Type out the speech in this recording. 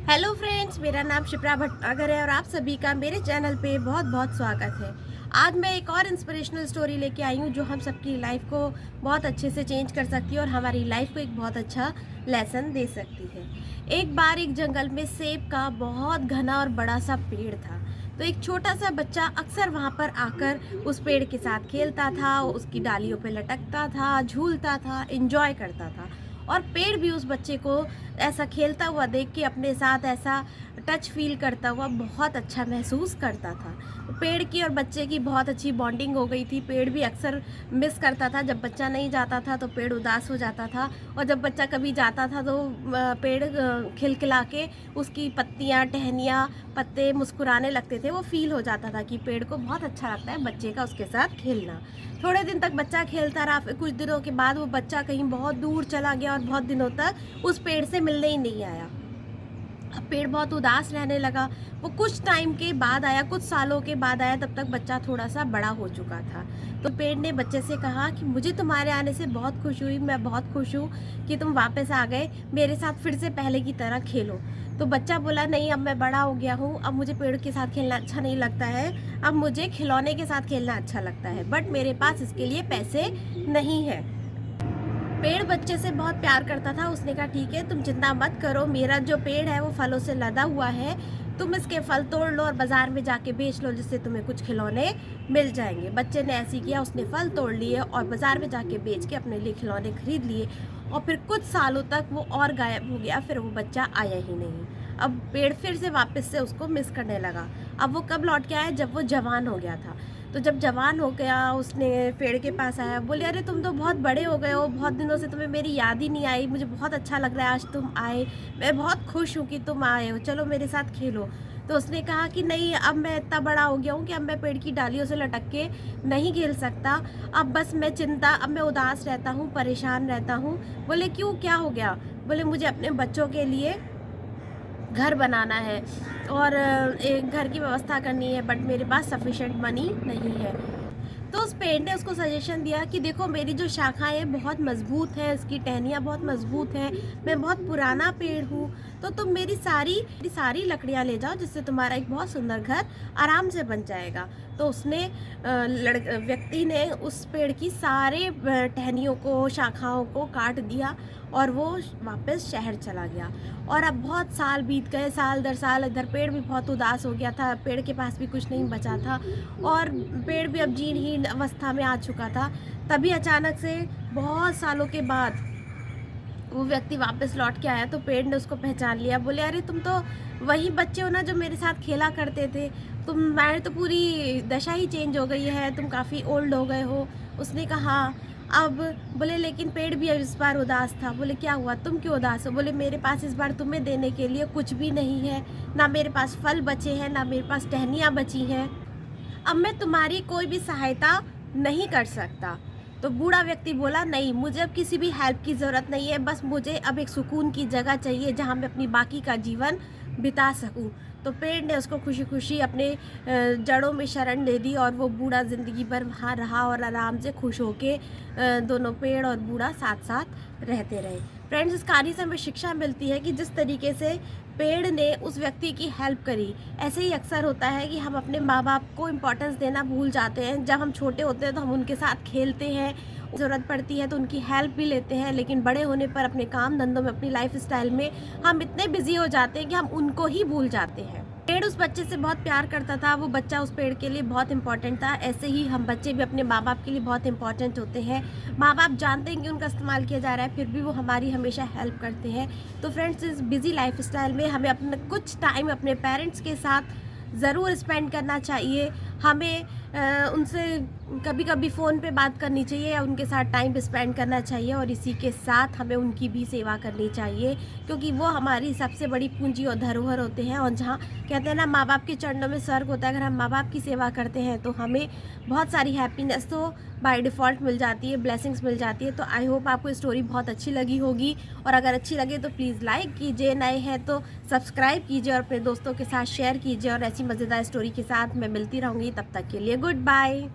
Hello friends, मेरा नाम शिप्रा भटनागर है और आप सभी का मेरे चैनल पे बहुत बहुत स्वागत है। आज मैं एक और इंस्पिरेशनल स्टोरी लेके आई हूँ जो हम सबकी लाइफ को बहुत अच्छे से चेंज कर सकती है और हमारी लाइफ को एक बहुत अच्छा लेसन दे सकती है। एक बार एक जंगल में सेब का बहुत घना और बड़ा सा पेड़ था। तो एक छोटा सा बच्चा अक्सर वहाँ पर आकर उस पेड़ के साथ खेलता था, उसकी डालियों पे लटकता था, झूलता था, एंजॉय करता था। और पेड़ भी उस बच्चे को ऐसा खेलता हुआ देख के अपने साथ ऐसा टच फील करता हुआ बहुत अच्छा महसूस करता था। पेड़ की और बच्चे की बहुत अच्छी बॉन्डिंग हो गई थी। पेड़ भी अक्सर मिस करता था, जब बच्चा नहीं जाता था तो पेड़ उदास हो जाता था, और जब बच्चा कभी जाता था तो पेड़ खिलखिला के उसकी पत्तियाँ, टहनियाँ, पत्ते मुस्कुराने लगते थे। वो फील हो जाता था कि पेड़ को बहुत अच्छा लगता है बच्चे का उसके साथ खेलना। थोड़े दिन तक बच्चा खेलता रहा, फिर कुछ दिनों के बाद वो बच्चा कहीं बहुत दूर चला गया और बहुत दिनों तक उस पेड़ से मिलने ही नहीं आया। अब पेड़ बहुत उदास रहने लगा। वो कुछ टाइम के बाद आया, कुछ सालों के बाद आया, तब तक बच्चा थोड़ा सा बड़ा हो चुका था। तो पेड़ ने बच्चे से कहा कि मुझे तुम्हारे आने से बहुत खुश हुई, मैं बहुत खुश हूँ कि तुम वापस आ गए, मेरे साथ फिर से पहले की तरह खेलो। तो बच्चा बोला, नहीं, अब मैं बड़ा हो गया हूँ, अब मुझे पेड़ के साथ खेलना अच्छा नहीं लगता है, अब मुझे खिलौने के साथ खेलना अच्छा लगता है, बट मेरे पास इसके लिए पैसे नहीं है। पेड़ बच्चे से बहुत प्यार करता था। उसने कहा, ठीक है, तुम चिंता मत करो, मेरा जो पेड़ है वो फलों से लदा हुआ है, तुम इसके फल तोड़ लो और बाजार में जाके बेच लो, जिससे तुम्हें कुछ खिलौने मिल जाएंगे। बच्चे ने ऐसे किया, उसने फल तोड़ लिए और बाजार में जाके बेच के अपने लिए खिलौने खरीद लिए। और फिर कुछ सालों तक वो और गायब हो गया, फिर वो बच्चा आया ही नहीं। अब पेड़ फिर से वापस से उसको मिस करने लगा। अब वो कब लौट के आया, जब वो जवान हो गया था। तो जब जवान हो गया, उसने पेड़ के पास आया, बोले, अरे तुम तो बहुत बड़े हो गए हो, बहुत दिनों से तुम्हें मेरी याद ही नहीं आई, मुझे बहुत अच्छा लग रहा है आज तुम आए, मैं बहुत खुश हूँ कि तुम आए हो, चलो मेरे साथ खेलो। तो उसने कहा कि नहीं, अब मैं इतना बड़ा हो गया हूँ कि अब मैं पेड़ की डालियों से लटक के नहीं खेल सकता, अब बस अब मैं उदास रहता हूँ, परेशान रहता हूँ। बोले, क्यों, क्या हो गया? बोले, मुझे अपने बच्चों के लिए घर बनाना है और एक घर की व्यवस्था करनी है, बट मेरे पास सफिशेंट मनी नहीं है। तो उस पेड़ ने उसको सजेशन दिया कि देखो, मेरी जो शाखाएं बहुत मजबूत है, इसकी टहनियाँ बहुत मजबूत है, मैं बहुत पुराना पेड़ हूँ, तो तुम मेरी सारी लकड़ियाँ ले जाओ, जिससे तुम्हारा एक बहुत सुंदर घर आराम से बन जाएगा। तो उसने व्यक्ति ने उस पेड़ की सारे टहनियों को, शाखाओं को काट दिया और वो वापस शहर चला गया। और अब बहुत साल बीत गए, साल दर साल, इधर पेड़ भी बहुत उदास हो गया था, पेड़ के पास भी कुछ नहीं बचा था और पेड़ भी अब जीणहीन अवस्था में आ चुका था। तभी अचानक से बहुत सालों के बाद वो व्यक्ति वापस लौट के आया। तो पेड़ ने उसको पहचान लिया। बोले, अरे तुम तो वही बच्चे हो ना जो मेरे साथ खेला करते थे, तुम्हारी तो पूरी दशा ही चेंज हो गई है, तुम काफ़ी ओल्ड हो गए हो। उसने कहा, हाँ। अब बोले, लेकिन पेड़ भी अब इस बार उदास था। बोले, क्या हुआ, तुम क्यों उदास हो? बोले, मेरे पास इस बार तुम्हें देने के लिए कुछ भी नहीं है, ना मेरे पास फल बचे हैं, ना मेरे पास टहनियाँ बची हैं, अब मैं तुम्हारी कोई भी सहायता नहीं कर सकता। तो बूढ़ा व्यक्ति बोला, नहीं, मुझे अब किसी भी हेल्प की ज़रूरत नहीं है, बस मुझे अब एक सुकून की जगह चाहिए जहाँ मैं अपनी बाकी का जीवन बिता सकूं। तो पेड़ ने उसको खुशी खुशी अपने जड़ों में शरण दे दी और वो बूढ़ा ज़िंदगी भर वहाँ रहा और आराम से खुश होके दोनों पेड़ और बूढ़ा साथ साथ रहते रहे। फ्रेंड्स, इस कहानी से हमें शिक्षा मिलती है कि जिस तरीके से पेड़ ने उस व्यक्ति की हेल्प करी, ऐसे ही अक्सर होता है कि हम अपने माँ बाप को इम्पोर्टेंस देना भूल जाते हैं। जब हम छोटे होते हैं तो हम उनके साथ खेलते हैं, ज़रूरत पड़ती है तो उनकी हेल्प भी लेते हैं, लेकिन बड़े होने पर अपने काम धंधों में, अपनी लाइफ स्टाइल में हम इतने बिजी हो जाते हैं कि हम उनको ही भूल जाते हैं। पेड़ उस बच्चे से बहुत प्यार करता था, वो बच्चा उस पेड़ के लिए बहुत इंपॉर्टेंट था। ऐसे ही हम बच्चे भी अपने माँ बाप के लिए बहुत इंपॉर्टेंट होते हैं। माँ बाप जानते हैं कि उनका इस्तेमाल किया जा रहा है, फिर भी वो हमारी हमेशा हेल्प करते हैं। तो फ्रेंड्स, इस बिजी लाइफ स्टाइल में हमें अपना कुछ टाइम अपने पेरेंट्स के साथ ज़रूर स्पेंड करना चाहिए। हमें उनसे कभी कभी फ़ोन पे बात करनी चाहिए या उनके साथ टाइम स्पेंड करना चाहिए, और इसी के साथ हमें उनकी भी सेवा करनी चाहिए, क्योंकि वो हमारी सबसे बड़ी पूंजी और धरोहर होते हैं। और जहाँ कहते हैं ना, माँ बाप के चरणों में स्वर्ग होता है, अगर हम माँ बाप की सेवा करते हैं तो हमें बहुत सारी हैप्पीनेस तो बाय डिफ़ॉल्ट मिल जाती है, ब्लेसिंग्स मिल जाती है। तो आई होप आपको स्टोरी बहुत अच्छी लगी होगी, और अगर अच्छी लगे तो प्लीज़ लाइक कीजिए, नए हैं तो सब्सक्राइब कीजिए और अपने दोस्तों के साथ शेयर कीजिए। और ऐसी मज़ेदार स्टोरी के साथ मैं मिलती रहूँगी, तब तक के लिए गुड बाय।